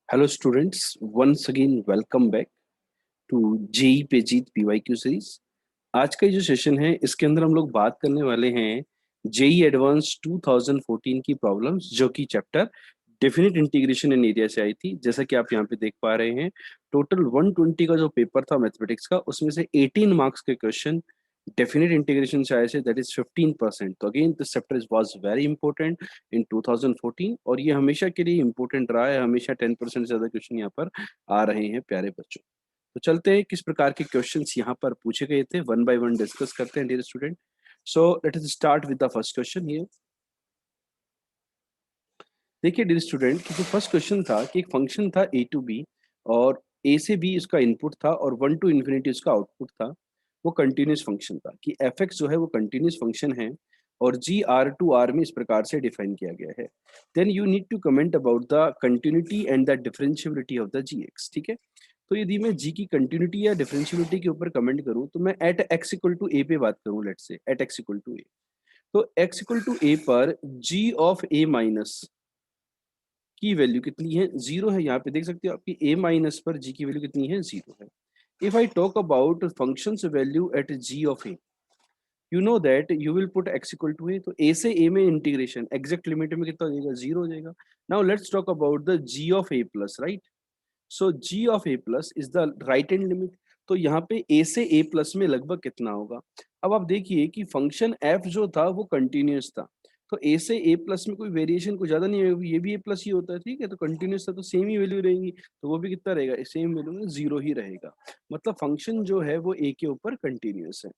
Hello students, once again welcome back to JEE पे जीत PYQ series. आज का ये जो सेशन है इसके अंदर हम लोग बात करने वाले हैं जेई एडवांस 2014 की प्रॉब्लम्स, जो कि chapter definite integration in area से आई थी। जैसा कि आप यहाँ पे देख पा रहे हैं, टोटल 120 का जो पेपर था मैथमेटिक्स का, उसमें से 18 मार्क्स के क्वेश्चन डेफिनेट इंटीग्रेशन से आए थे, दैट इज 15%। तो again this chapter is was very important in 2014 और ये हमेशा के लिए इंपॉर्टेंट रहा है। हमेशा 10% से ज्यादा क्वेश्चन यहाँ पर आ रहे हैं प्यारे बच्चों। तो चलते हैं किस प्रकार के क्वेश्चंस यहाँ पर पूछे गए थे, वन बाय वन डिस्कस करते हैं dear student. So let us start with the first question here. देखिए डियर स्टूडेंट कि जो फर्स्ट क्वेश्चन था कि एक फंक्शन था ए टू बी, और ए से बी उसका इनपुट था और वन टू इन्फिनिटी उसका आउटपुट था। वो कंटिन्यूस फंक्शन था कि एफ एक्स जो है वो कंटिन्यूस फंक्शन है और जी आर टू आर में इस प्रकार से डिफाइन किया गया है। Then you need to comment about the continuity and the differentiability of the g x. ठीक है, तो यदि मैं जी की कंटिन्यूटी या डिफरेंशियबिलिटी के ऊपर कमेंट करूं तो मैं at x equal to a पे बात करूं। Let's say at x equal to a, तो एक्स इक्वल टू ए पर जी ऑफ ए माइनस की वैल्यू कितनी है? जीरो है। यहाँ पे देख सकते हो आपकी a माइनस पर g की वैल्यू कितनी है? जीरो है। If I talk about functions value at g of a, you know that you will put x equal to a, तो a से a में इंटीग्रेशन एग्जैक्ट लिमिट में कितना हो जाएगा? जीरो हो जाएगा। Now let's talk about the g of a plus, right? So g of a plus is the right hand limit. तो यहाँ पे a से a प्लस में लगभग कितना होगा? अब आप देखिए कि फंक्शन f जो था वो कंटिन्यूस था, तो a से a प्लस में कोई वेरिएशन कुछ ज्यादा नहीं है, ये भी a प्लस ही होता है। ठीक है, तो कंटिन्यूस था तो सेम ही वैल्यू रहेंगी, तो वो भी कितना रहेगा? सेम वैल्यू में जीरो ही रहेगा। मतलब फंक्शन जो है वो a के ऊपर कंटिन्यूस है।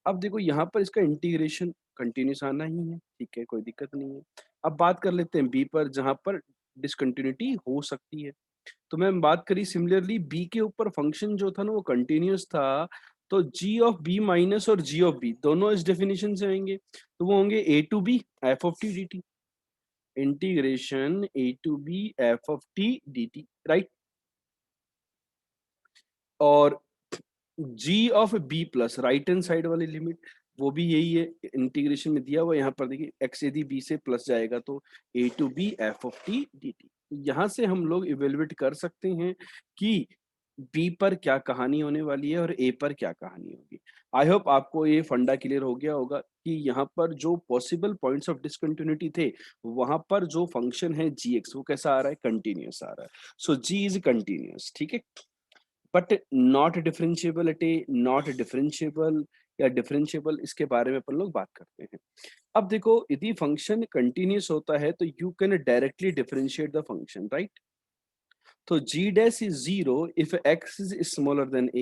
अब देखो यहाँ पर इसका इंटीग्रेशन कंटिन्यूस आना ही है, ठीक है, कोई दिक्कत नहीं है। अब बात कर लेते हैं बी पर, जहां पर डिसकंटिन्यूटी हो सकती है। तो मैम बात करी सिमिलरली बी के ऊपर, फंक्शन जो था ना वो कंटिन्यूस था, तो जी ऑफ बी माइनस और जी ऑफ बी दोनों इस डेफिनेशन से आएंगे, तो वो होंगे a to b f of t d t, integration a to b f of t d t, right? और g of b plus right hand side वाली लिमिट वो भी यही है, इंटीग्रेशन में दिया हुआ। यहाँ पर देखिए एक्स यदि बी से प्लस जाएगा तो a to b f of t d t. यहाँ से हम लोग इवेलुएट कर सकते हैं कि बी पर क्या कहानी होने वाली है और ए पर क्या कहानी होगी। आई होप आपको ये फंडा क्लियर हो गया होगा कि यहाँ पर जो पॉसिबल पॉइंट्स ऑफ डिसकंटिन्यूटी थे, वहां पर जो फंक्शन है जी एक्स वो कैसा आ रहा है? कंटिन्यूस आ रहा है। सो जी इज कंटिन्यूस, ठीक है, but not differentiable at A, not differentiable या डिफरेंशिएबल, इसके बारे में अपन लोग बात करते हैं। अब देखो यदि फंक्शन कंटिन्यूस होता है तो you can directly differentiate the function, right? तो g dash is 0 if x is smaller than a.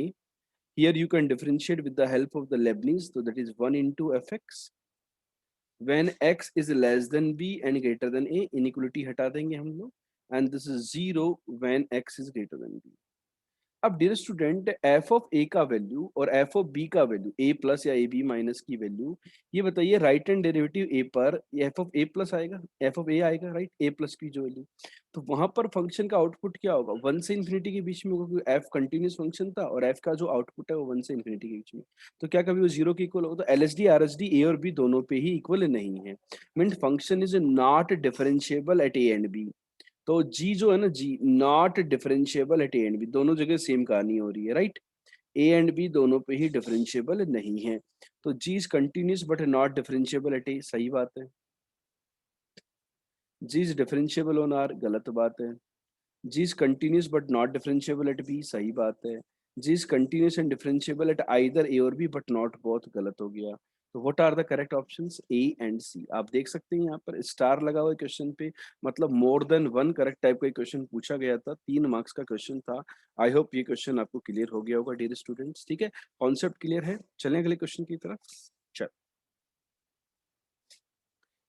Here you can differentiate with the help of the Leibniz, so that is 1 into fx when x is less than b and greater than a, inequality हटा देंगे हम लोग, and this is 0 when x is greater than b. अब dear student F of ए का value और f of B का value, ए plus या A B minus की वैल्यू, ये बताइए राइट हैंड डेरिवेटिव ए पर एफ ऑफ ए प्लस आएगा, एफ ऑफ ए आएगा, राइट? ए प्लस की जो वैल्यू, तो वहां पर फंक्शन का आउटपुट क्या होगा? वन से इन्फिनिटी के बीच में होगा, क्योंकि एफ कंटिन्यूस फंक्शन था और एफ का जो आउटपुट है वो वन से इन्फिनिटी के बीच में। तो क्या कभी वो जीरो के इक्वल होगा? तो L H D R H D a और बी दोनों पे ही इक्वल नहीं है, mean function is not differentiable at a and b. तो जी जो है ना, g not differentiable at a and b, दोनों जगह सेम कहानी हो रही है, राइट? ए एंड बी दोनों पे ही डिफरेंशिएबल नहीं है, तो g is continuous but not differentiable at a, सही बात है। G is differentiable on R, गलत बात है। G is continuous but not differentiable at b, सही बात है। G is continuous and differentiable at either a और बी बट नॉट बोथ, गलत हो गया। तो what are the correct options? A and c. आप देख सकते हैं यहाँ पर स्टार लगा हुआ है क्वेश्चन पे, मतलब more than one correct type का क्वेश्चन पूछा गया था, 3 मार्क्स का क्वेश्चन था। आई होप ये क्वेश्चन आपको क्लियर हो गया होगा डियर स्टूडेंट्स, ठीक है, कॉन्सेप्ट क्लियर है। चलें अगले क्वेश्चन की तरफ। चल,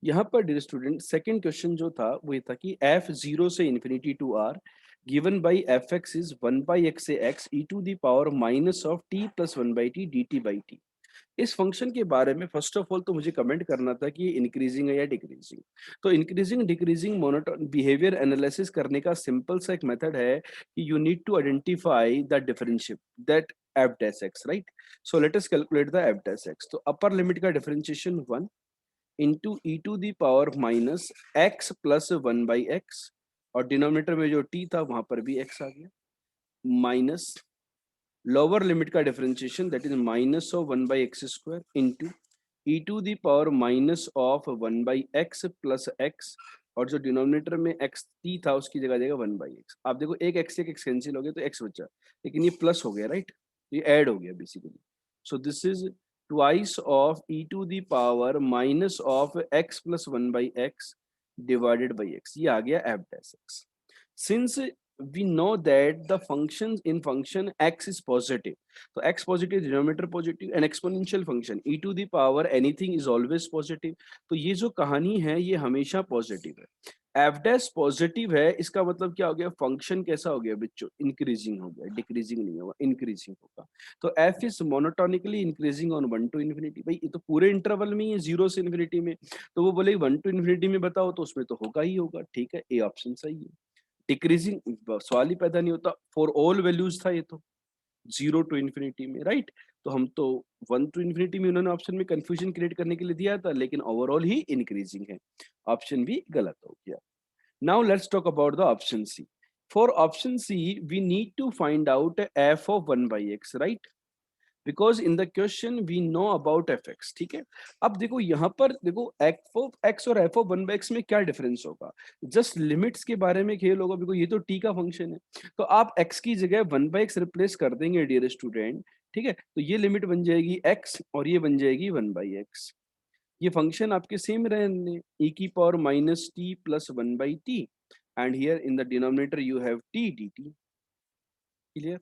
यहाँ पर डियर स्टूडेंट सेकंड क्वेश्चन जो था वो ये था कि एफ जीरो से infinity to R given by f x is one by x से x e to the power minus of t plus one by t d t by t. इस function के बारे में फर्स्ट ऑफ ऑल तो मुझे comment करना था कि ये इंक्रीजिंग है या डिक्रीजिंग। तो increasing decreasing monotone behaviour analysis करने का सिंपल सा एक मेथड है कि you need to identify the differentiate that f dash x, right? So let us calculate the f dash x. तो अपर लिमिट का differentiation 1 into e to the power minus x plus 1 by x और denominator में जो t था वहां पर भी x आ गया, माइनस लोअर लिमिट का differentiation that is minus of 1/x² into e to the power minus of 1/x plus x, और जो डिनोमिनेटर में x t था उसकी जगह देगा 1/x। आप देखो एक x से एक x कैंसिल हो गया तो x बचा, लेकिन ये प्लस हो गया, राइट, ये ऐड हो गया basically. So this is twice of e to the power minus of x plus 1/x divided by x, ये आ गया f डैश x। Since we know that the functions in function x is positive, so x positive, denominator positive, and exponential function e to the power anything is always positive। तो ये जो कहानी है ये हमेशा पॉजिटिव है। f डैश पॉजिटिव है, इसका मतलब क्या हो गया, फंक्शन कैसा हो गया बच्चों, इंक्रीजिंग हो गया, डिक्रीजिंग नहीं होगा, इंक्रीजिंग होगा। तो f is monotonically increasing on 1 to infinity। भाई ये तो पूरे इंटरवल में ही है 0 से इन्फिनिटी में, तो वो बोले 1 to infinity में बताओ, तो उसमें तो होगा ही होगा, ठीक है, ए ऑप्शन सही है। डिक्रीजिंग सवाल ही पैदा नहीं होता, फॉर ऑल वैल्यूज था ये तो 0 टू इन्फिनिटी में, राइट। तो हम तो 1 टू इन्फिनिटी में उन्होंने ऑप्शन में कंफ्यूजन क्रिएट करने के लिए दिया था, लेकिन ओवरऑल ही इंक्रीजिंग है, ऑप्शन भी गलत हो गया। Now let's talk about the option C. For option C we need to find out f of 1/x, right, because in the question we know about f x, ठीक है। अब देखो यहाँ पर देखो एफ ऑफ एक्स और f of 1/x में क्या डिफरेंस होगा, जस्ट लिमिट्स के बारे में खेल होगा, बिकॉज ये तो टी का फंक्शन है, तो आप एक्स की जगह 1/x रिप्लेस कर देंगे डियर स्टूडेंट, ठीक है, तो ये लिमिट बन जाएगी एक्स और ये बन जाएगी 1/x। ये फंक्शन आपके सेम रहने, e की power minus T plus 1/t, and here in the denominator you have T d T. Clear.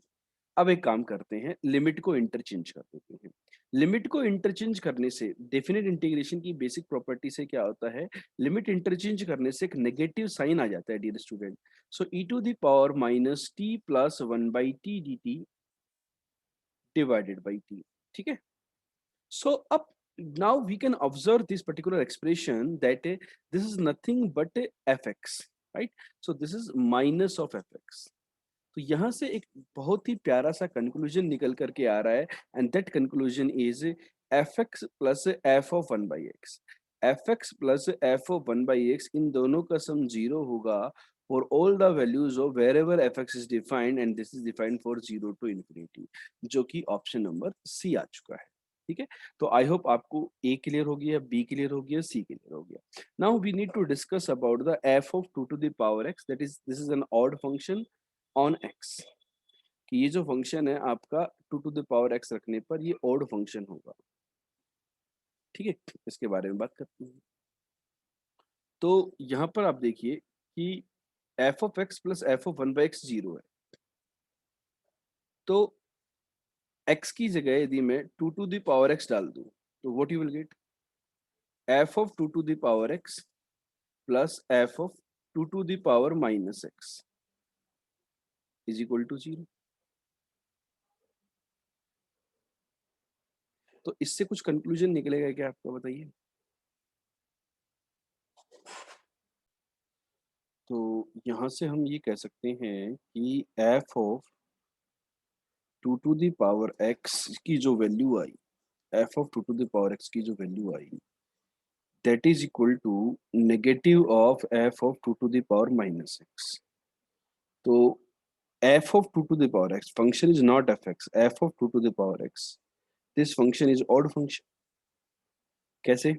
अब एक काम करते हैं, लिमिट को इंटरचेंज कर देते हैं। लिमिट को इंटरचेंज करने से डेफिनेट इंटीग्रेशन की बेसिक प्रॉपर्टी से क्या होता है, लिमिट इंटरचेंज करने से एक नेगेटिव साइन आ जाता है dear student. So e to the power minus T plus 1/t dt divided by t, ठीक है। सो अब now we can observe this particular expression that this is nothing but fx, right, so this is minus of fx। तो यहाँ से एक बहुत ही प्यारा सा कंक्लूजन निकल करके आ रहा है, and that conclusion is f x plus f of 1/x। F x plus f of 1/x इन दोनों का सम 0 होगा for all the values of wherever f x is defined, and this is defined for 0 to infinity, जो कि option number C आ चुका है, ठीक है। तो आई होप आपको ए क्लियर हो गया, बी क्लियर हो गया, सी क्लियर हो गया। Now we need to discuss about the f of 2 to the power x, that is this is an odd function on x, कि ये जो फंक्शन है आपका 2 टू द पावर x रखने पर ये ऑड फंक्शन होगा, ठीक है, इसके बारे में बात करते हैं। तो यहाँ पर आप देखिए कि f of x plus f of 1/x 0 है, तो x की जगह यदि मैं 2 टू द पावर x डाल दूं तो what you will get, f of 2 to the power x plus f of 2 to the power minus x is equal to 0। तो इससे कुछ कंक्लूजन निकलेगा क्या आपको, बताइए। तो यहाँ से हम ये कह सकते हैं कि f of 2 to the power x की जो वैल्यू आई, f of 2 to the power x की जो वैल्यू आई, that is equal to negative of f of 2 to the power minus x। तो f of 2 to the power x function is not f x, f of 2 to the power x, this function is odd function. कैसे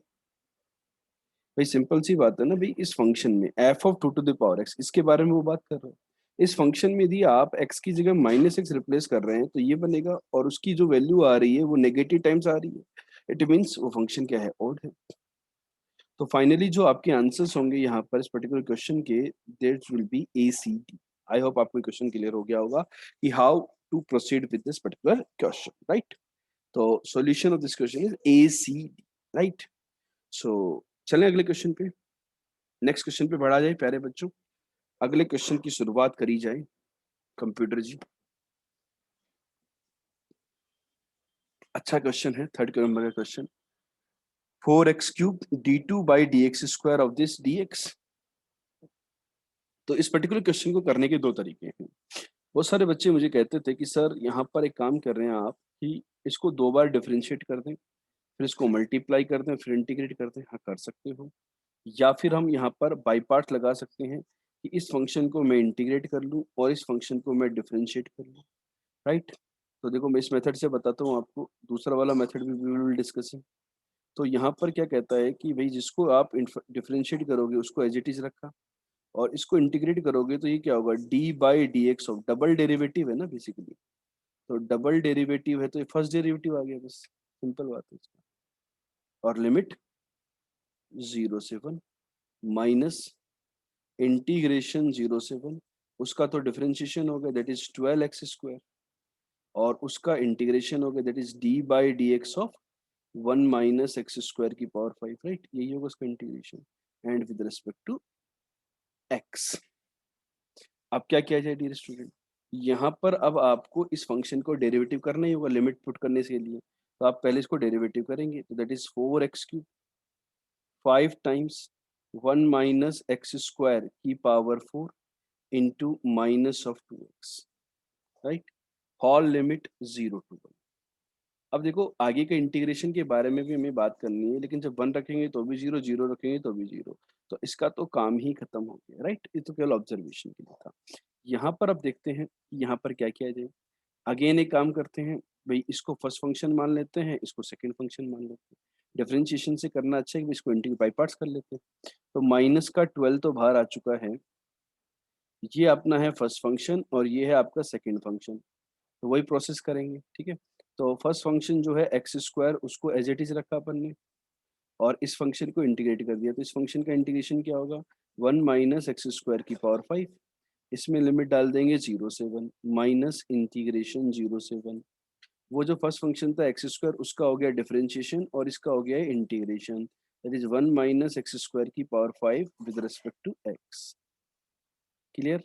भाई, simple सी बात है ना भाई, इस function में f of 2 to the power x, इसके बारे में वो बात कर रहे हैं। इस फंक्शन में यदि आप x की जगह माइनस एक्स रिप्लेस कर रहे हैं तो ये बनेगा, और उसकी जो वैल्यू आ रही है वो नेगेटिव टाइम्स आ रही है, इट मीन्स वो फंक्शन क्या है, ऑड है। तो फाइनली जो आपके आंसर्स होंगे यहाँ पर इस पर्टिकुलर क्वेश्चन के, that will be a c d. I hope आपको क्वेश्चन क्लियर हो गया होगा कि how to proceed with this particular question, right. तो solution of this question is a c d, right. So चलें अगले क्वेश्चन पे, नेक्स्ट क्वेश्चन पे बढ़ा जाए प्यारे बच्चों। अगले क्वेश्चन की शुरुआत करी जाए, कंप्यूटर जी। अच्छा क्वेश्चन है, थर्ड नंबर का question, 4x³ d2/dx² of this dx। तो इस पर्टिकुलर क्वेश्चन को करने के दो तरीके हैं। बहुत सारे बच्चे मुझे कहते थे कि सर यहाँ पर एक काम कर रहे हैं आप कि इसको 2 बार डिफरेंशिएट कर दें, फिर इसको मल्टीप्लाई कर दें, फिर इंटीग्रेट कर दें। हाँ, कर सकते हो, या फिर हम यहाँ पर बाई पार्ट्स लगा सकते हैं, कि इस फंक्शन को मैं इंटीग्रेट कर लूँ और इस फंक्शन को मैं डिफरेंशिएट कर लूँ, राइट? तो देखो मैं इस मेथड से बताता हूँ आपको, दूसरा वाला मेथड भी वी विल डिस्कसिंग। तो यहाँ पर क्या कहता है कि भई जिसको आप डिफरेंशिएट करोगे उसको एज इट इज़ रखा और इसको इंटीग्रेट करोगे तो ये क्या होगा, D by d x of, double derivative है ना बेसिकली, तो डबल डेरिवेटिव है तो ये फर्स्ट डेरिवेटिव आ गया, बस सिंपल बात है इसका। और लिमिट 0 से 1 माइनस इंटीग्रेशन 0 से 1, उसका तो डिफरेंशिएशन हो गया दैट इज 12x स्क्वायर और उसका इंटीग्रेशन हो गया that is d by d x of 1 minus x square की पावर 5, राइट? यही होगा उसका integration and with respect to x। अब क्या किया जाए डियर स्टूडेंट, यहाँ पर अब आपको इस फंक्शन को डेरिवेटिव करना ही होगा लिमिट पुट करने के लिए, तो आप पहले इसको डेरिवेटिव करेंगे तो that is 4x cube 5 times 1 minus x square की power 4 into minus of 2x, right? Whole limit 0 to 1। अब देखो आगे के इंटीग्रेशन के बारे में भी हमें बात करनी है, लेकिन जब 1 रखेंगे तो भी 0, 0 रखेंगे तो भी 0, तो इसका तो काम ही खत्म हो गया, राइट? ये तो केवल ऑब्जर्वेशन के लिए था। यहाँ पर अब देखते हैं यहाँ पर क्या किया जाए। अगेन एक काम करते हैं, भाई इसको फर्स्ट फंक्शन मान लेते हैं, इसको सेकंड फंक्शन मान लेते हैं। डिफरेंशिएशन से करना अच्छा है कि इसको इंटीग्रेट बाई पार्ट्स कर लेते हैं। तो माइनस का 12 तो बाहर आ चुका है, ये अपना है फर्स्ट फंक्शन और ये है आपका सेकंड फंक्शन, तो वही प्रोसेस करेंगे, ठीक है? तो फर्स्ट फंक्शन जो है एक्स स्क्वायर उसको एज इट इज रखा अपन ने और इस फंक्शन को इंटीग्रेट कर दिया, तो इस फंक्शन का इंटीग्रेशन क्या होगा, 1 माइनस एक्स स्क्वायर की पावर 5, इसमें लिमिट डाल देंगे 0 से 1 माइनस इंटीग्रेशन 0 से 1। वो जो फर्स्ट फंक्शन था एक्स स्क्वायर उसका हो गया डिफरेंशिएशन और इसका हो गया integration, that is 1 minus x square की power 5 with respect to x. Clear?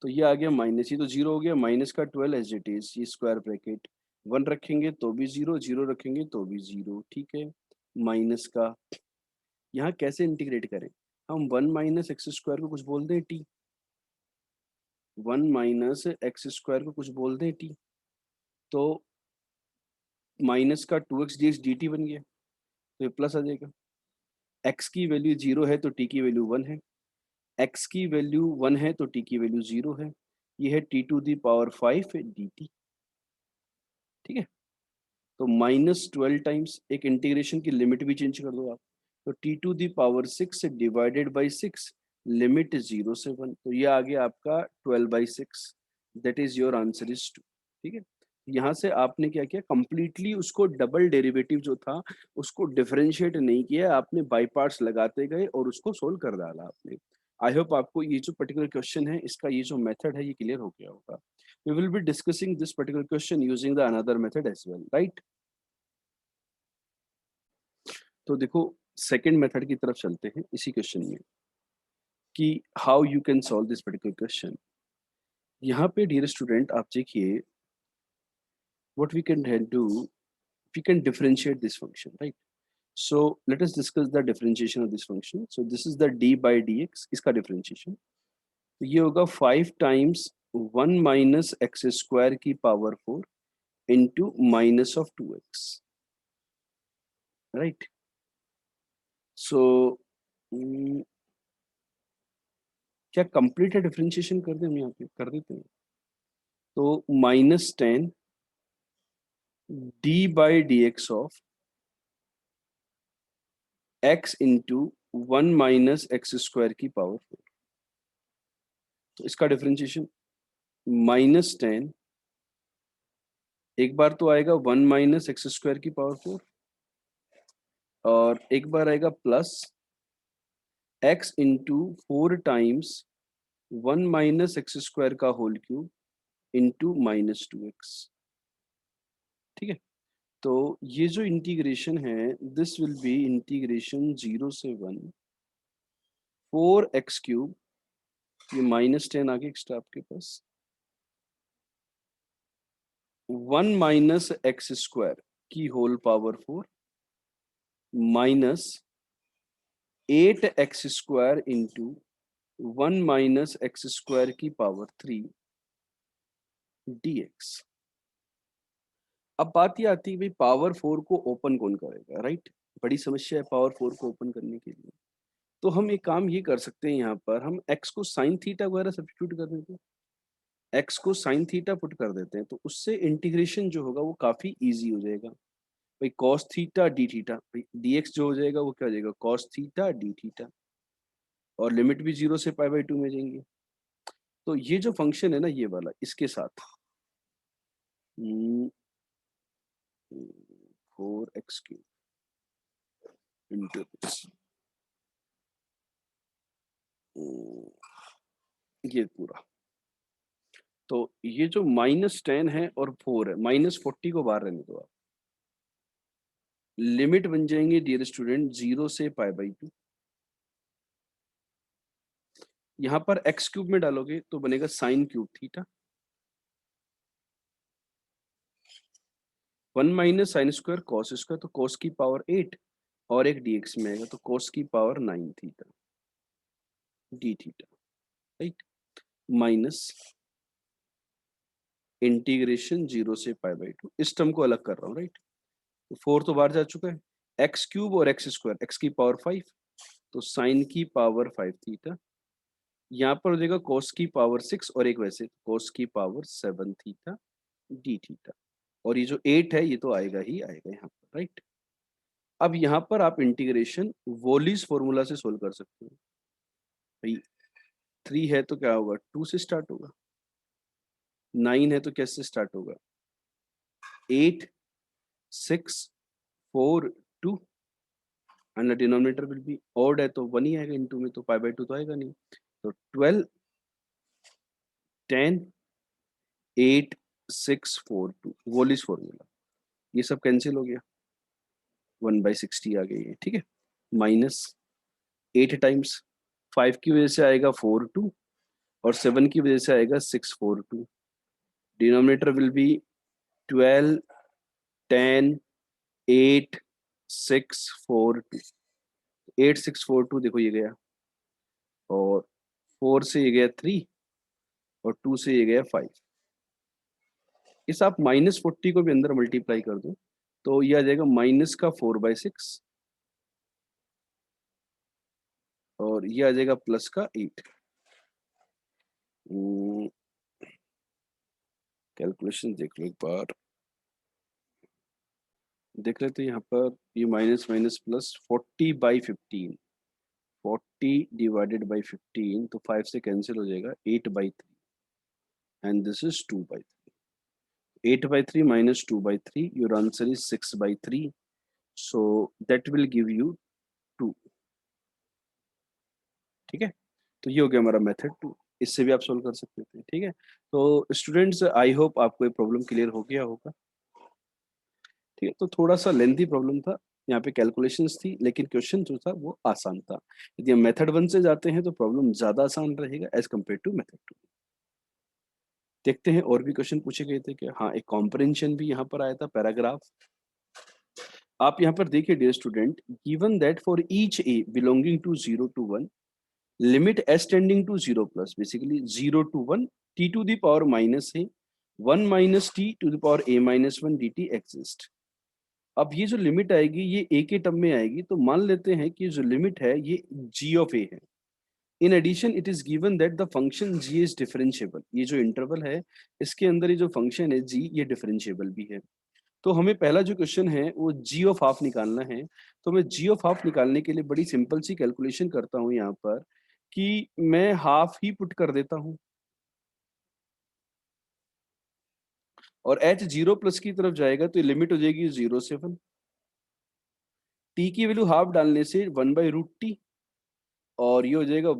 तो ये आ गया माइनस, ये तो 0 हो गया, माइनस का 12 एज इट इज, ये स्क्वायर ब्रैकेट 1 रखेंगे तो भी 0, 0 रखेंगे तो भी 0, ठीक है? माइनस का यहाँ कैसे इंटीग्रेट करें, हम 1 माइनस एक्स स्क्वायर को कुछ बोल दें टी, 1 माइनस एक्स स्क्वायर को कुछ बोल दें टी, तो माइनस का 2x dx dt बन गया, तो ये प्लस आ जाएगा। x की वैल्यू 0 है तो t की वैल्यू 1 है, x की वैल्यू 1 है तो t की वैल्यू 0 है, ये है t to the power 5 dt, ठीक है? तो -12 टाइम्स एक इंटीग्रेशन की लिमिट भी चेंज कर दो आप, तो t to the power 6 divided by 6 limit 0 से 1, तो ये आ गया आपका 12/6, that is your answer is 2, ठीक है? यहाँ से आपने क्या किया, कंप्लीटली उसको डबल डेरिवेटिव जो था उसको डिफरेंशिएट नहीं किया, आपने बाई पार्ट्स लगाते गए और उसको सोल्व कर डाला आपने। आई होप आपको ये जो पर्टिकुलर क्वेश्चन है इसका ये जो मेथड है ये क्लियर हो गया होगा। We will be discussing this particular question using the another method as well, right? तो देखो सेकंड मेथड की तरफ चलते हैं इसी क्वेश्चन में कि how you can solve this particular question. यहाँ पे डियर स्टूडेंट आप देखिए what we can do, we can differentiate this function, right? So let us discuss the differentiation of this function. So this is the d by dx, इसका differentiation, तो ये होगा 5 times 1 minus x square की power 4 into minus of 2x, right? So क्या complete है differentiation कर दें, हम यहाँ पे कर देते हैं, तो -10 D by d x of x into 1 minus x square की पावर 4, तो इसका डिफरेंशिएशन -10, एक बार तो आएगा 1 माइनस एक्स स्क्वायर की पावर 4 और एक बार आएगा plus x into 4 times 1 minus x square का होल क्यूब इंटू -2x, ठीक है? तो ये जो इंटीग्रेशन है दिस विल बी इंटीग्रेशन 0 से 1 4x क्यूब, ये -10 आगे एक्स्ट्रा आपके पास 1 माइनस एक्स स्क्वायर की whole power 4 minus 8x square into 1 minus x square की पावर 3 dx। अब बात ये आती है भाई पावर 4 को ओपन कौन करेगा, राइट? बड़ी समस्या है पावर 4 को ओपन करने के लिए। तो हम एक काम ये कर सकते हैं, यहाँ पर हम x को sin थीटा वगैरह सब्स्टिट्यूट कर देते हैं, x को sin थीटा पुट कर देते हैं, तो उससे इंटीग्रेशन जो होगा वो काफी इजी हो जाएगा। भाई cos थीटा d थीटा, भाई dx जो हो जाएगा वो क्या हो जाएगा, cos थीटा d थीटा, और लिमिट भी 0 से π/2 में जाएंगे। तो ये जो फंक्शन है ना, ये वाला, इसके साथ 4x³ इंटू ये पूरा, तो ये जो -10 है और 4 है, -40 को बाहर रहने दो आप, लिमिट बन जाएंगे डियर स्टूडेंट 0 से π/2। यहाँ पर x³ में डालोगे तो बनेगा sin³ theta, 1 minus sine square cos square, तो cos की पावर 8, और एक dx में आएगा तो cos की power 9 theta d theta, right, minus integration 0 से π/2, इस टर्म को अलग कर रहा हूँ, राइट। तो 4 तो बाहर जा चुका है, x³ और x स्क्वायर, x की पावर 5, तो साइन की पावर 5 थीटा, यहाँ पर हो जाएगा cos की पावर 6 और एक वैसे cos की पावर 7 थीटा d थीटा, और ये जो 8 है ये तो आएगा ही आएगा यहाँ पर, राइट। अब यहाँ पर आप इंटीग्रेशन वोलिस फॉर्मूला से सोल्व कर सकते हो। भाई 3 है तो क्या होगा, 2 से स्टार्ट होगा, 9 है तो कैसे स्टार्ट होगा, 8 6 4 2, and denominator will be odd है तो 1 ही आएगा इनटू में, तो π/2 तो आएगा नहीं, तो 12 10 8 6 4 2 वोलिस फॉर्मूला, ये सब कैंसिल हो गया, 1/60 आ गई है, ठीक है, माइनस 8 टाइम्स 5 की वजह से आएगा 4 2, और 7 की वजह से आएगा 6 4 2, डिनोमिनेटर विल बी 12 10 8 6 4 2, 8 6 4 2 देखो ये गया, और 4 से ये गया 3, और 2 से ये गया 5, इस आप -40 को भी अंदर मल्टीप्लाई कर दो तो ये आ जाएगा माइनस का 4/6, और ये आ जाएगा प्लस का 8। कैलकुलेशन देख लो एक बार, देख लेते यहाँ पर, ये minus minus plus 40/15, 40 divided by 15, तो 5 से कैंसिल हो जाएगा, 8/3, and this is 2/3, 8/3 minus 2/3, your answer is 6/3, so that will give you 2, ठीक है। तो ये हो गया हमारा मेथड 2, इससे भी आप सोल्व कर सकते थे, ठीक है। तो स्टूडेंट्स आई होप आपको ये प्रॉब्लम क्लियर हो गया होगा, ठीक है। तो थोड़ा सा लेंथी प्रॉब्लम था, यहाँ पे कैलकुलेशंस थी, लेकिन क्वेश्चन जो था वो आसान था। यदि हम मेथड 1 से जाते हैं तो प्रॉब्लम ज्यादा आसान रहेगा एज कम्पेयर टू मेथड 2। देखते हैं और भी क्वेश्चन पूछे गए थे क्या, हाँ एक कॉम्प्रिहेंशन भी यहाँ पर आया था, पैराग्राफ। आप यहाँ पर देखिए dear student, given that for each a belonging to 0 to 1, limit s tending to 0 plus, basically 0 to 1 t to the power minus है 1 minus t to the power a minus 1 dt exist. अब ये जो limit आएगी ये a के term में आएगी, तो मान लेते हैं कि जो लिमिट है ये g ऑफ a है। In addition it is given that the function g is differentiable, ये जो इंटरवल है इसके अंदर ये जो फंक्शन है g ये डिफरेंशिएबल भी है। तो हमें पहला जो क्वेश्चन है वो जी ऑफ हाफ निकालना है। तो मैं जी ऑफ हाफ निकालने के लिए बड़ी सिंपल सी कैलकुलेशन करता हूँ यहाँ पर, कि मैं हाफ ही पुट कर देता हूँ, और एच 0 प्लस की तरफ जाएगा तो लिमिट हो जाएगी 0 से 1, टी की वैल्यू हाफ डालने से 1/√t, और ये हो जाएगा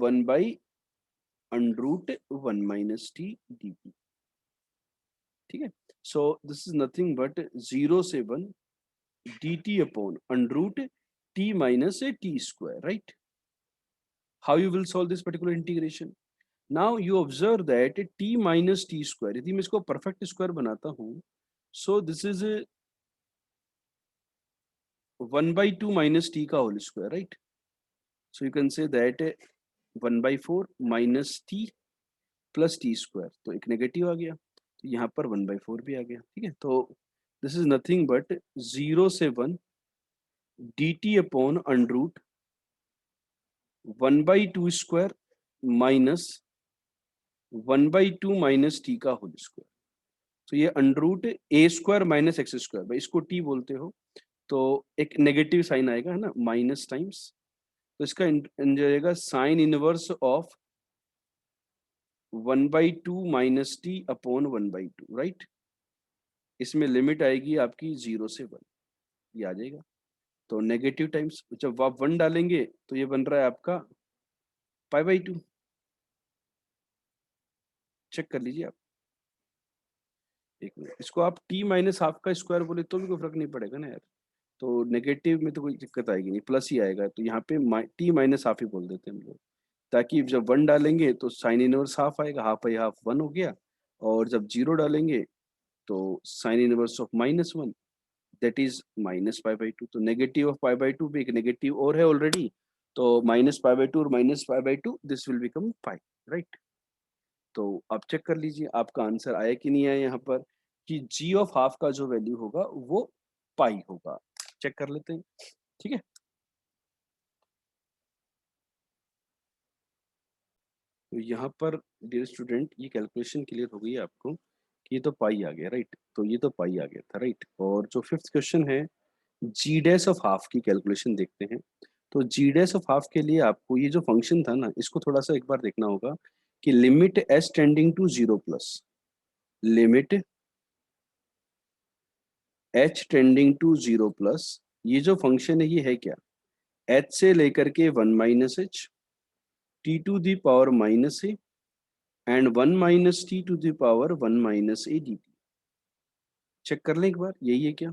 1/√1 माइनस टी डी टी, ठीक है। सो दिस इज नथिंग बट 0 से 1 dt upon √t minus a t square, right? How you will solve this particular integration? Now you observe that t minus t square, यदि मैं इसको perfect square बनाता हूँ, so this is 1/2 minus t का whole square, right? So you can say that 1/4 minus t plus t square, तो एक negative आ गया, तो यहाँ पर 1/4 भी आ गया, ठीक है। तो this is nothing but 0 से 1 dt upon √, 1/2 minus 1/2 minus T का होल स्क्वायर। तो ये √a² माइनस x², भाई इसको t बोलते हो तो एक नेगेटिव साइन आएगा, है ना, माइनस टाइम्स। तो इसका जाएगा sign inverse of 1/2 minus T upon 1/2, right. इसमें लिमिट आएगी आपकी 0 से 1, ये आ जाएगा। तो नेगेटिव टाइम्स जब आप 1 डालेंगे तो ये बन रहा है आपका π/2। चेक कर लीजिए आप, एक मिनट। इसको आप t माइनस हाफ का स्क्वायर बोले तो भी कोई फर्क नहीं पड़ेगा ना यार। तो नेगेटिव में तो कोई दिक्कत आएगी नहीं, प्लस ही आएगा। तो यहाँ पे t माइनस हाफ ही बोल देते हैं हम लोग, ताकि जब 1 डालेंगे तो साइन इनवर्स हाफ आएगा, हाफ बाई हाफ 1 हो गया। और जब 0 डालेंगे तो sine inverse of -1, that is -π/2। तो नेगेटिव ऑफ π/2 भी एक नेगेटिव और है ऑलरेडी, तो -π/2 और -π/2 दिस विल बिकम π, राइट। तो आप चेक कर लीजिए आपका आंसर आया कि नहीं आया यहाँ पर, कि g ऑफ हाफ का जो वैल्यू होगा वो पाई होगा। चेक कर लेते हैं, ठीक है। तो यहाँ पर डियर स्टूडेंट ये कैलकुलेशन क्लियर हो गई है आपको कि ये तो पाई आ गया, राइट। तो ये तो पाई आ गया था, राइट। और जो फिफ्थ क्वेश्चन है, जी डैश ऑफ हाफ की कैलकुलेशन देखते हैं। तो जी डैश ऑफ हाफ के लिए आपको ये जो फंक्शन था ना, इसको थोड़ा सा एक बार देखना होगा कि limit s tending to 0 plus, limit h tending to 0 plus, ये जो फंक्शन है ये है क्या, एच से लेकर के 1 minus h t to the power minus a and 1 minus t to the power 1 minus a d t. Check कर लें एक बार, यही है क्या,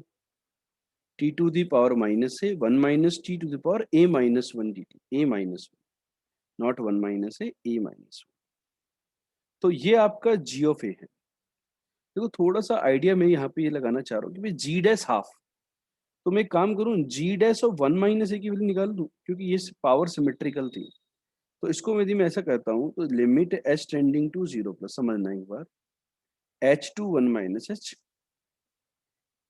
t to the power minus a 1 minus t to the power a minus 1 d t, a minus 1, not 1 minus a minus 1। तो ये आपका जी ऑफ ए है। देखो थोड़ा सा आइडिया मैं यहाँ पे ये लगाना चाह रहा हूँ कि भाई जी डैश हाफ, तो मैं एक काम करूँ, जी डैश ऑफ 1 माइनस ए की वैल्यू निकाल दूँ, क्योंकि ये पावर सिमेट्रिकल थी। तो इसको यदि मैं ऐसा करता हूँ तो limit h tending to 0 plus, समझना एक बार, h to 1 minus h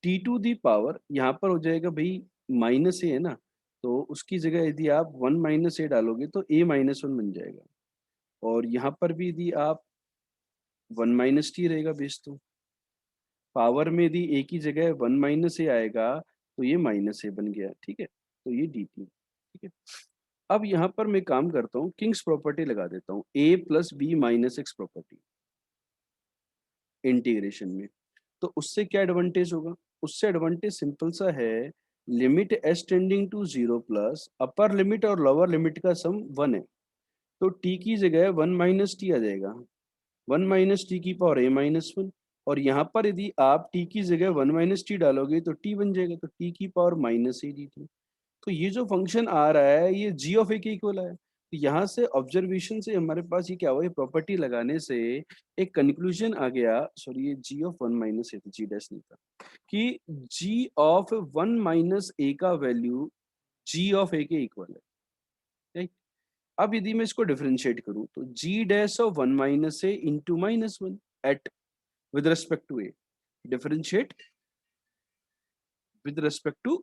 t to the power, यहाँ पर हो जाएगा भाई माइनस ए है ना, तो उसकी जगह यदि आप 1 माइनस ए डालोगे तो ए माइनस 1 बन जाएगा। और यहाँ पर भी यदि आप 1 माइनस टी रहेगा बेस, तो पावर में यदि ए की जगह 1 माइनस ए आएगा तो ये माइनस ए बन गया, ठीक है। तो ये डी टी, ठीक है। अब यहाँ पर मैं काम करता हूँ, किंग्स प्रॉपर्टी लगा देता हूँ, a plus b minus x property integration में। तो उससे क्या एडवांटेज होगा, उससे एडवांटेज सिंपल सा है, limit s tending to 0 plus upper limit और लोअर लिमिट का सम 1 है। तो टी की जगह 1 माइनस टी आ जाएगा, 1 माइनस टी की पावर ए माइनस 1। और यहाँ पर यदि आप टी की जगह 1 माइनस टी डालोगे तो टी बन जाएगा, तो टी की power minus a d t. तो ये जो फंक्शन आ रहा है ये जी ऑफ ए के इक्वल है। तो यहाँ से ऑब्जर्वेशन से हमारे पास ये क्या हुआ, ये प्रॉपर्टी लगाने से एक कंक्लूजन आ गया, सॉरी ये g of 1 minus a, g dash नहीं था, कि जी ऑफ 1 माइनस ए का वैल्यू जी ऑफ ए के इक्वल है, राइट। अब यदि मैं इसको डिफरेंशिएट करूं तो g dash of 1 minus a into -1 at with respect to a, differentiate with respect to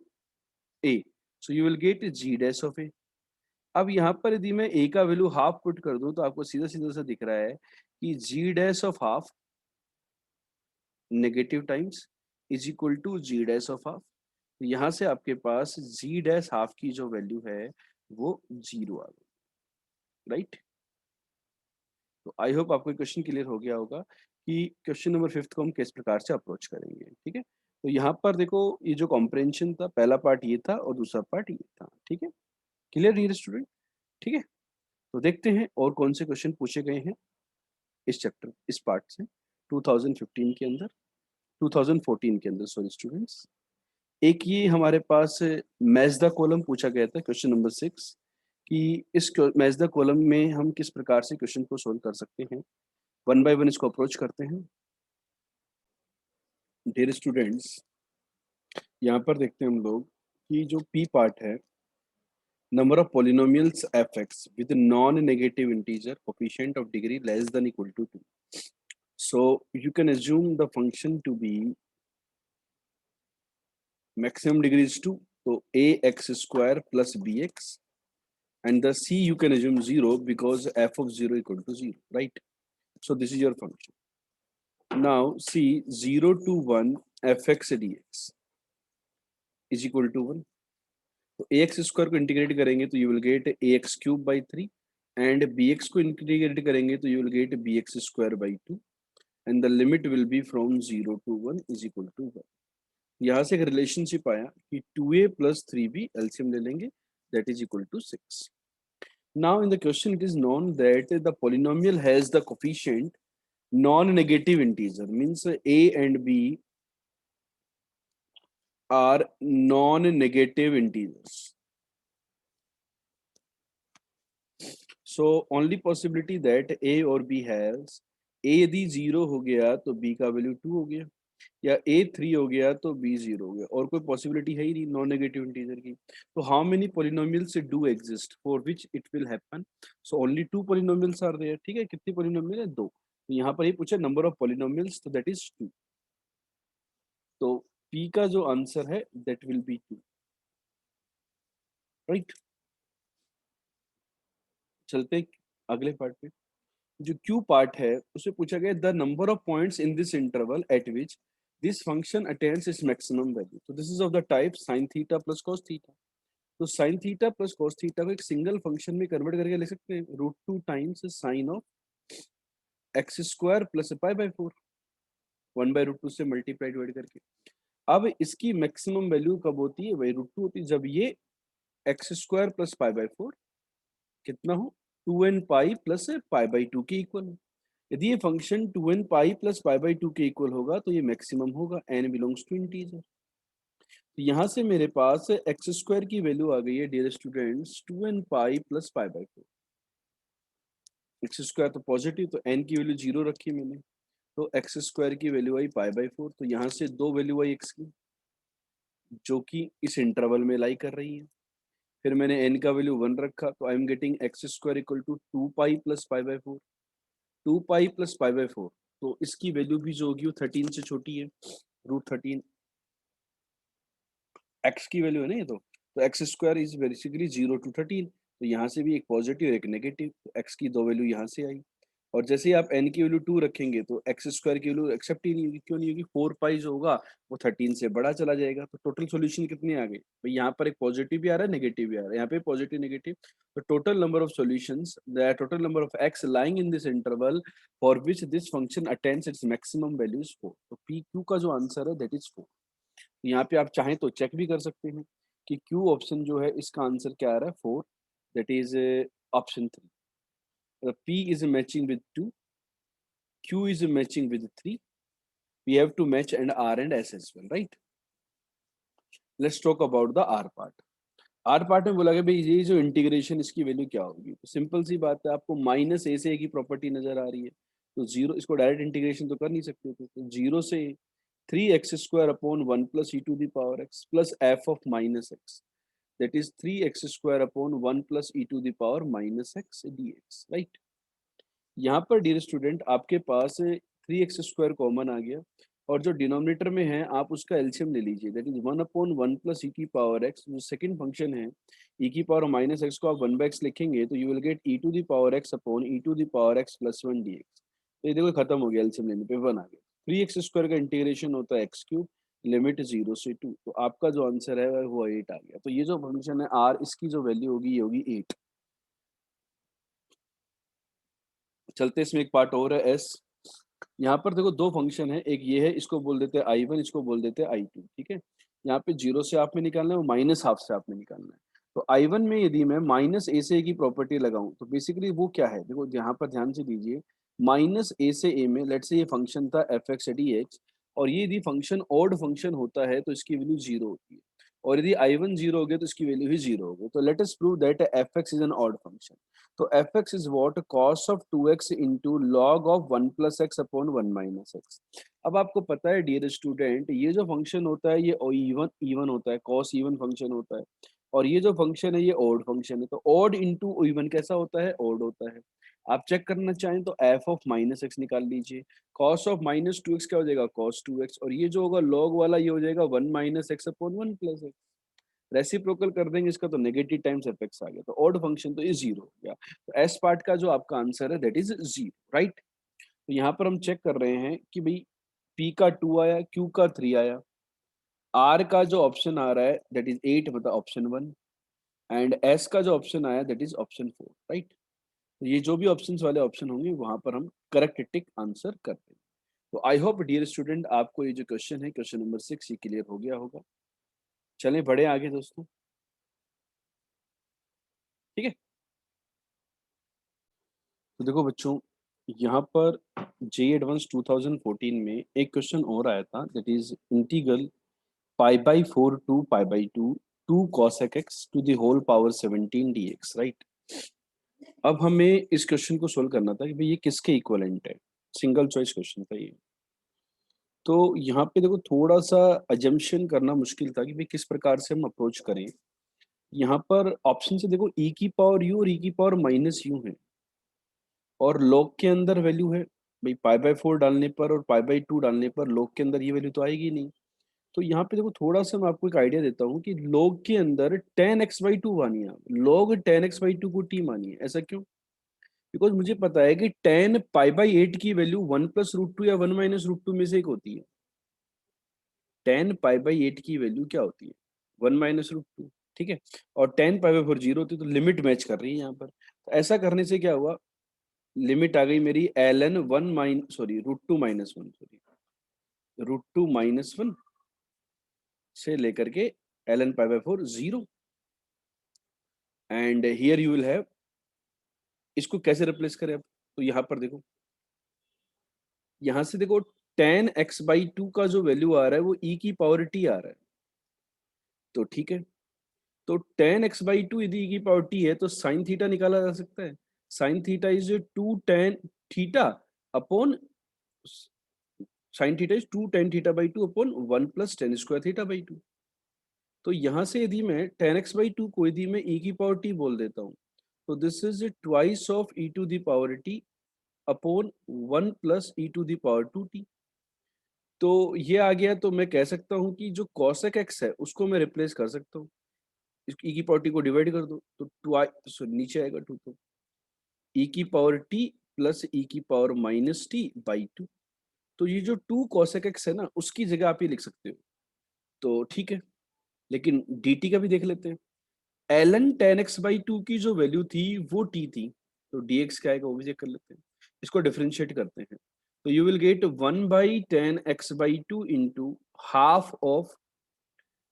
a, so you will get g dash of a. अब यहाँ पर यदि मैं ए का वैल्यू हाफ पुट कर दूं तो आपको सीधा सीधा सा दिख रहा है कि g dash of half negative times is equal to g dash of half. तो यहाँ से आपके पास जी डैश हाफ की जो वैल्यू है वो 0 आ गई, राइट। तो आई होप आपको क्वेश्चन क्लियर हो गया होगा कि क्वेश्चन नंबर 5 को हम किस प्रकार से अप्रोच करेंगे, ठीक है। तो यहाँ पर देखो ये जो कॉम्प्रेंशन था, पहला पार्ट ये था और दूसरा पार्ट ये था, ठीक है। क्लियर नहीं स्टूडेंट, ठीक है। तो देखते हैं और कौन से क्वेश्चन पूछे गए हैं इस चैप्टर, इस पार्ट से 2015 के अंदर, 2014 के अंदर, सॉरी स्टूडेंट्स। एक ये हमारे पास मैच द कॉलम पूछा गया था, क्वेश्चन नंबर 6, कि इस मैच द कॉलम में हम किस प्रकार से क्वेश्चन को सोल्व कर सकते हैं। वन बाय वन इसको अप्रोच करते हैं। डियर स्टूडेंट्स, यहाँ पर देखते हैं हम लोग कि जो पी पार्ट है, number of polynomials fx with non-negative integer coefficient of degree less than equal to 2. So you can assume the function to be maximum degree is 2. So ax square plus bx and the c you can assume 0 because f of 0 equal to 0, right? So this is your function. Now see 0 to 1 fx dx is equal to 1. तो ax square को integrate करेंगे तो you will get ax cube by 3 and bx को integrate करेंगे तो you will get bx square by 2 and the limit will be from 0 to 1 is equal to 1. यहाँ से एक रिलेशनशिप आया कि 2a plus 3b एलसीएम ले लेंगे, that is equal to 6. Now in the question it is known that the polynomial has the coefficient non-negative integer, means a and b are non-negative integers. So only possibility that a और b has, a यदि 0 हो गया तो b का value 2 हो गया, या a 3 हो गया तो b 0 हो गया, और कोई पॉसिबिलिटी है ही नहीं नॉन नेगेटिव इंटीजर की. तो how many polynomials do exist for which it will happen? So only 2 polynomials are there. ठीक है, कितनी पॉलिनोमियल है? 2. तो यहाँ पर ये पूछा नंबर ऑफ पॉलिनोमियल्स, तो दैट इज 2. तो p का जो आंसर है दैट विल बी 2, राइट? चलते अगले पार्ट पे. जो क्यू पार्ट है उससे पूछा गया the number of points in this interval at which this function attains its maximum value. तो this is of the type sin theta plus cos theta. तो sin theta plus cos theta को एक single function में convert करके लिख सकते हैं, √2 times sin of x square plus pi by 4, 1/√2 से मल्टीप्लाई डिवाइड करके. अब इसकी मैक्सिमम वैल्यू कब होती है? वही √2 होती है जब ये x square plus pi by 4 कितना हो? 2n pi plus pi by 2 के इक्वल हो. यदि ये function 2n pi plus pi by 2 के इक्वल होगा तो ये मैक्सिमम होगा, n बिलोंग्स टू इंटीजर. तो यहाँ से मेरे पास एक्स स्क्वायर की वैल्यू आ गई है dear students 2n pi plus pi by 4. X square तो पॉजिटिव, तो n की वैल्यू 0 रखी मैंने, तो एक्स स्क्वायर की वैल्यू आई पाई बाई 4. तो यहाँ से दो वैल्यू आई x की जो कि इस इंटरवल में लाई कर रही है. फिर मैंने n का वैल्यू 1 रखा, तो I am getting x square equal to 2 pi plus pi by 4. 2 pi plus pi by 4, तो इसकी वैल्यू भी जो होगी वो 13 से छोटी है, √13. एक्स की वैल्यू है ना ये, तो x square is basically 0 to 13. तो यहाँ से भी एक पॉजिटिव एक नेगेटिव, तो एक्स की दो वैल्यू यहाँ से आई. और जैसे ही आप n की वैल्यू 2 रखेंगे तो एक्स स्क्वायर की वैल्यू एक्सेप्ट ही नहीं होगी. क्यों नहीं होगी? 4 पाई जो होगा वो 13 से बड़ा चला जाएगा. तो टोटल सॉल्यूशन कितने आ गए भाई? यहाँ पर एक पॉजिटिव भी आ रहा है, नेगेटिव भी आ रहा है, यहाँ पे पॉजिटिव नेगेटिव. तो total number of solutions, the total number of x lying in this interval for which this function attains its maximum value is 4. तो पी क्यू का जो आंसर है दैट इज 4. यहाँ पे आप चाहें तो चेक भी कर सकते हैं कि क्यू ऑप्शन जो है इसका आंसर क्या आ रहा है? 4, that is option 3. P is matching with 2, Q is matching with 3. We have to match and R and S as well, right? Let's talk about the R part. R part में बोला गया भाई ये जो integration इसकी value क्या होगी? तो सिंपल सी बात है, आपको माइनस ए से ए की प्रॉपर्टी नजर आ रही है, तो जीरो, इसको डायरेक्ट इंटीग्रेशन तो कर नहीं सकते थे. तो 0 से 3x square upon 1 plus e to the power x plus f of minus x, that is 3x square upon 1 plus e to the power minus x dx, right? यहाँ पर डियर स्टूडेंट आपके पास 3x स्क्वायर कॉमन आ गया, और जो denominator में है आप उसका एलसीएम ले लीजिए, that is 1 upon 1 plus e की पावर x. जो सेकंड फंक्शन है e की पावर माइनस एक्स को आप 1 बाई एक्स लिखेंगे तो you will get e to the power x upon e to the power x plus 1 dx. तो ये देखो खत्म हो गया, एलसीएम लेने पे 1 आ गया. 3x स्क्वायर का इंटीग्रेशन होता है एक्स क्यूब, लिमिट 0 से 2. तो आपका जो आंसर है वो 8 आ गया. तो ये जो फंक्शन है r, इसकी जो वैल्यू होगी ये होगी 8. चलते इसमें एक पार्ट और है s. यहाँ पर देखो दो फंक्शन है, एक ये है, इसको बोल देते हैं I1, इसको बोल देते हैं I2. ठीक है, यहाँ पे 0 से आप में निकालना है और माइनस हाफ से आप में निकालना है. तो I1 में यदि मैं माइनस ए से ए की प्रॉपर्टी लगाऊं तो बेसिकली वो क्या है? देखो यहाँ पर ध्यान से दीजिए, माइनस ए से ए में लेट्स से ये फंक्शन था एफ एक्स डी एक्स, और ये यदि फंक्शन ऑड फंक्शन होता है तो इसकी वैल्यू 0 होती है, और यदि I1 0 हो गया तो इसकी वैल्यू ही 0 हो गई. तो let us prove that f x is an odd function. तो f x is what? Cos of 2x into log of 1 plus x upon 1 minus x. अब आपको पता है डियर स्टूडेंट, ये जो फंक्शन होता है ये इवन इवन होता है, कॉस इवन फंक्शन होता है, और ये जो फंक्शन है ये ऑड फंक्शन है. तो ऑड इंटू इवन कैसा होता है? ऑड होता है. आप चेक करना चाहें तो एफ ऑफ माइनस एक्स निकाल लीजिए, कॉस ऑफ माइनस 2x क्या हो जाएगा? कॉस 2x, और ये जो होगा लॉग वाला ये हो जाएगा 1 minus x upon 1 plus x. Reciprocal कर देंगे इसका तो नेगेटिव टाइम्स एफ एक्स आ गया, तो ऑड फंक्शन तो ये जीरो हो गया। तो एस पार्ट का जो आपका आंसर है दैट इज जीरो, राइट। तो यहाँ पर हम चेक कर रहे हैं कि भाई पी का 2 आया, क्यू का 3 आया, आर का जो ऑप्शन आ रहा है दैट इज 8, मतलब ऑप्शन 1, एंड एस का जो ऑप्शन आया दैट इज ऑप्शन 4, राइट। ये जो भी ऑप्शंस वाले ऑप्शन होंगे वहां पर हम करेक्ट टिक आंसर कर देंगे। तो आई होप डियर स्टूडेंट आपको ये जो क्वेश्चन है क्वेश्चन नंबर 6 ये क्लियर हो गया होगा। चलें बढ़े आगे दोस्तों, ठीक है। तो देखो बच्चों, यहाँ पर जे एडवांस 2014 में एक क्वेश्चन और आया था that is integral pi by 4 to pi by 2 cosec x to the whole power 17 dx, right. अब हमें इस क्वेश्चन को सोल्व करना था कि भाई ये किसके इक्वलेंट है, सिंगल चॉइस क्वेश्चन था ये। तो यहाँ पे देखो थोड़ा सा अजम्पशन करना मुश्किल था कि भाई किस प्रकार से हम अप्रोच करें। यहाँ पर ऑप्शन से देखो e की पावर u और e की पावर माइनस यू है, और log के अंदर वैल्यू है भाई पाई बाई 4 डालने पर और पाई बाई 2 डालने पर log के अंदर ये वैल्यू तो आएगी नहीं। तो यहाँ पे देखो थोड़ा सा मैं आपको एक आइडिया देता हूँ कि log के अंदर tan x बाई 2 मानिए आप, log tan x बाई 2 को t मानिए। ऐसा क्यों? बिकॉज मुझे पता है कि tan पाई बाई 8 की वैल्यू 1 + √2 या 1 - √2 में से एक होती है। tan पाई बाई 8 की वैल्यू क्या होती है? 1 - √2, ठीक है। और tan पाई बाई 4 जीरो होती है, तो लिमिट मैच कर रही है यहाँ पर। तो ऐसा करने से क्या हुआ, लिमिट आ गई मेरी ln 1 माइन सॉरी √2 - 1, सॉरी √2 - 1 से लेकर के ln pi by 4 zero, and here you will have, इसको कैसे रिप्लेस करें अब? तो यहाँ पर देखो, यहाँ से देखो tan x बाई 2 का जो वैल्यू आ रहा है वो e की पावर t आ रहा है, तो ठीक है। तो tan x बाई 2 यदि e की पावर t है तो साइन थीटा निकाला जा सकता है। Sine theta is 2 tan theta upon, sine theta is 2 tan theta by 2 upon 1 + tan square theta by 2। तो यहाँ से यदि मैं tan x बाई 2 को यदि मैं e की पावर t बोल देता हूँ, तो this is twice of e to the power t upon 1 + e to the power 2t। तो ये आ गया, तो मैं कह सकता हूँ कि जो cosec x है उसको मैं रिप्लेस कर सकता हूँ, ई की पावर टी को डिवाइड कर दो तो ट्वाइस नीचे आएगा 2, तो ई की पावर टी प्लस ई की पावर माइनस टी बाई 2। तो ये जो 2 cosec x है ना उसकी जगह आप ये लिख सकते हो, तो ठीक है। लेकिन dt का भी देख लेते हैं। ln tan x बाई 2 की जो वैल्यू थी वो t थी, तो dx क्या आएगा वो भी चेक कर लेते हैं। इसको डिफरेंशिएट करते हैं, तो you will get 1/tan x/2 into half of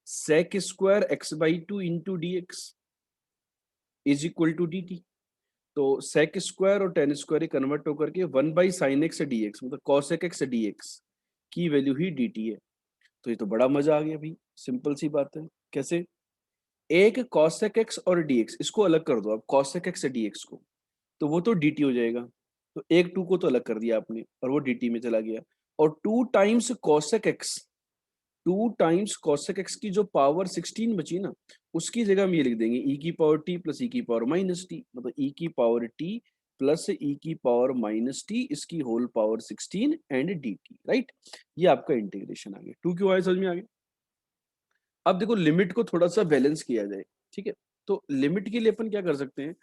sec square x by 2 into d x is equal to d t. तो sec स्क्वायर और tan स्क्वायर कन्वर्ट होकर के 1/sin x डी एक्स, मतलब cosec x डी एक्स की वैल्यू ही d t है। तो ये तो बड़ा मजा आ गया भाई, सिंपल सी बात है। कैसे? एक cosec x और dx इसको अलग कर दो आप, cosec x dx को, तो वो तो dt हो जाएगा। तो एक 2 को तो अलग कर दिया आपने और वो dt में चला गया। और 2 times cosec x, 2 times cosec x की जो पावर 16 बची ना, उसकी जगह हम ये लिख देंगे e की पावर t प्लस e की पावर माइनस टी, मतलब e की पावर t प्लस e की पावर माइनस टी इसकी whole power 16 and dt, right. ये आपका इंटीग्रेशन आ गया। 2 क्यों आया समझ में आ गया? अब देखो लिमिट को थोड़ा सा बैलेंस किया जाए, ठीक है। तो लिमिट के लिए अपन क्या कर सकते हैं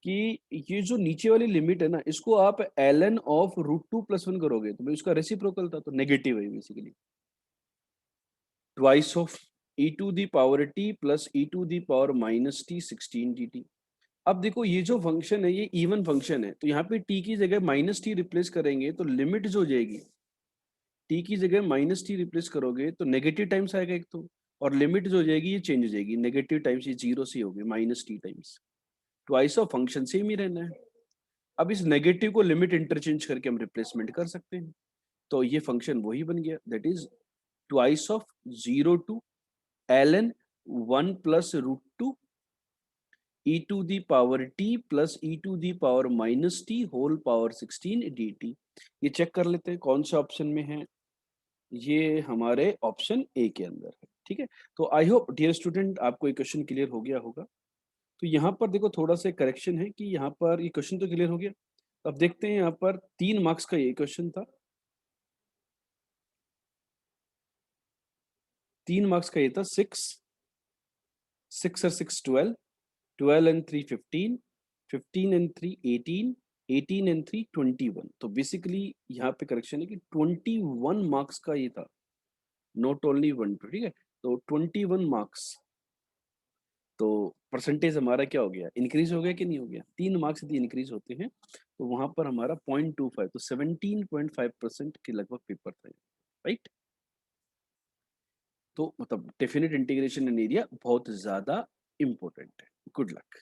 कि ये जो नीचे वाली लिमिट है ना इसको आप ln ऑफ √2 + 1 करोगे तो भाई उसका रेसिप्रोकल था, तो नेगेटिव है basically, twice of e to the power t plus e to the power minus t 16 dt। अब देखो ये जो फंक्शन है ये इवन फंक्शन है, तो यहाँ पे t की जगह माइनस टी रिप्लेस करेंगे तो लिमिट जो हो जाएगी, t की जगह माइनस टी रिप्लेस करोगे तो नेगेटिव टाइम्स आएगा एक तो, और लिमिट जो हो जाएगी ये चेंज हो जाएगी, नेगेटिव टाइम्स ये जीरो से होगी minus t times, twice of function same ही रहना है। अब इस नेगेटिव को लिमिट इंटरचेंज करके हम रिप्लेसमेंट कर सकते हैं, तो ये फंक्शन वही बन गया that is twice of 0 to ln 1 + √2 e to the power t plus e to the power minus t whole power 16 dt। ये चेक कर लेते हैं कौन से ऑप्शन में है, ये हमारे ऑप्शन ए के अंदर है, ठीक है। तो आई होप डियर स्टूडेंट आपको ये क्वेश्चन क्लियर हो गया होगा। तो यहाँ पर देखो थोड़ा सा करेक्शन है कि यहाँ पर ये क्वेश्चन तो क्लियर हो गया। अब देखते हैं यहाँ पर 3 मार्क्स का ये क्वेश्चन था, 3 मार्क्स का ये था 6 6 और 6 12, 12 and 3 15, 15 and 3 18, 18 and 3 21। तो बेसिकली यहाँ पे करेक्शन है कि 21 मार्क्स का ये था, नॉट ओनली 1, ठीक है। तो 21 मार्क्स, तो परसेंटेज हमारा क्या हो गया, इंक्रीज हो गया कि नहीं हो गया? 3 मार्क्स यदि इंक्रीज होते हैं तो वहां पर हमारा 0.25, तो 17.5% के लगभग पेपर था, राइट। तो मतलब डेफिनेट इंटीग्रेशन इन एरिया बहुत ज्यादा इंपॉर्टेंट है। Good luck.